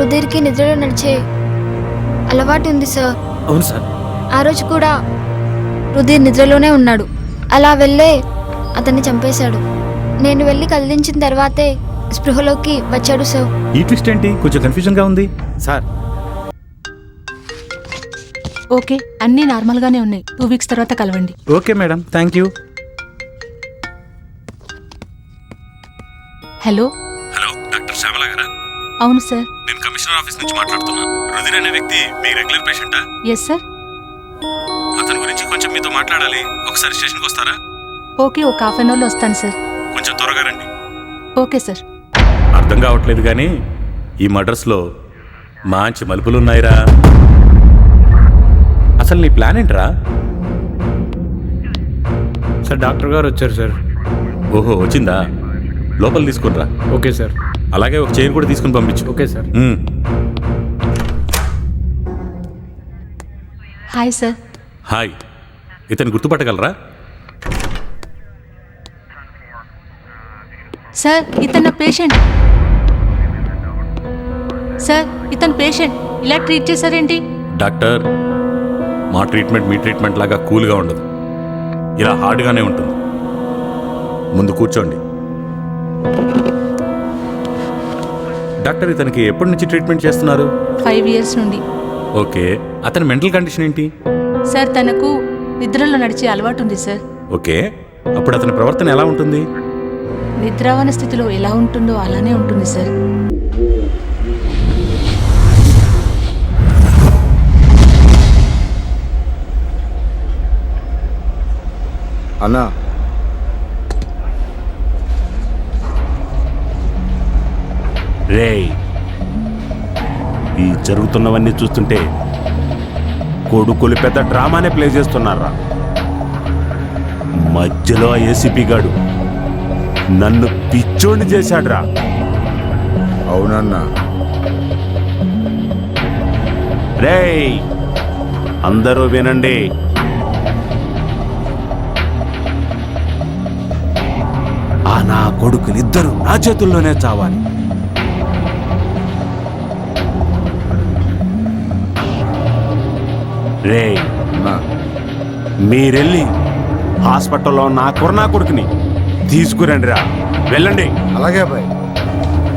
రుధిర్కి నిద్రలో నడిచే అలవాటు ఉంది సార్. అవును సార్. ఆ రోజు కూడా రుధిర్ నిద్రలోనే ఉన్నాడు. అలా వెళ్ళే అతన్ని చంపేశాడు. నేను వెళ్ళి కదిలించిన తర్వాతే స్పృహలోకి వచ్చాడు సార్. ఈ ట్విస్ట్ ఏంటి? కొంచెం కన్ఫ్యూజన్గా ఉంది సార్. ఓకే, అన్నీ నార్మల్గానే ఉన్నాయి. 2 వీక్స్ తర్వాత కలవండి. Okay madam, thank you. Hello. Hello, doctor Shyamala గారా? అవును సార్. నేను కమిషనర్ ఆఫీస్ నుంచి మాట్లాడుతున్నాను. రుధిర్ అనే వ్యక్తి మీ రెగ్యులర్ పేషెంటా? Yes sir. అతని గురించి కొంచెం మీతో మాట్లాడాలి. ఒకసారి స్టేషన్కి వస్తారా? ఓకే, ఒక హాఫ్ అన్ అవర్లో వస్తాను సార్. కొంచెం త్వరగా రండి. Okay sir. అర్థం కావట్లేదు కానీ ఈ మర్డర్స్లో మంచి మలుపులున్నాయిరా. అసలు నీ ప్లాన్ ఏంట్రా? సార్ డాక్టర్ గారు వచ్చారు సార్. ఓహో, వచ్చిందా? లోపల తీసుకునిరా. Okay sir. అలాగే ఒక చైర్ కూడా తీసుకుని పంపించు. Okay sir. Hi sir. Hi. ఇతను గుర్తుపట్టగలరా? సార్, ఇతను నా పేషెంట్. సార్, ఇతను పేషెంట్. ఇలా ట్రీట్ చేశారేంటి? డాక్టర్, మా ట్రీట్మెంట్ మీ ట్రీట్మెంట్ లాగా కూల్గా ఉండదు, ఇలా హార్డ్గానే ఉంటుంది. ముందు కూర్చోండి. డాక్టర్, ఇతనికి ఎప్పటి నుంచి ట్రీట్మెంట్ చేస్తున్నారు? 5 ఇయర్స్ నుండి. ఓకే, అతని మెంటల్ కండిషన్ ఏంటి? సార్, తనకు నిద్రలో నడిచే అలవాటు ఉంది సార్. ఓకే, అప్పుడు అతని ప్రవర్తన ఎలా ఉంటుంది? నిద్రావన స్థితిలో ఎలా ఉంటుందో అలానే ఉంటుంది సార్. అన్నా, రేయ్, ఈ జరుగుతున్నవన్నీ చూస్తుంటే కొడుకులు పెద్ద డ్రామానే ప్లే చేస్తున్నారా? మధ్యలో ఆ ఏసీపీ గాడు నన్ను పిచ్చోడిని చేశాడ్రా. అవునన్నా. రేయ్, అందరూ వినండి. ఆ నా కొడుకులిద్దరూ నా చేతుల్లోనే చావాలి. రేయ్, అన్నా, మీరెళ్ళి హాస్పిటల్లో నా కొడుకుని తీసుకురండిరా. వెళ్ళండి. అలాగే బాయ్.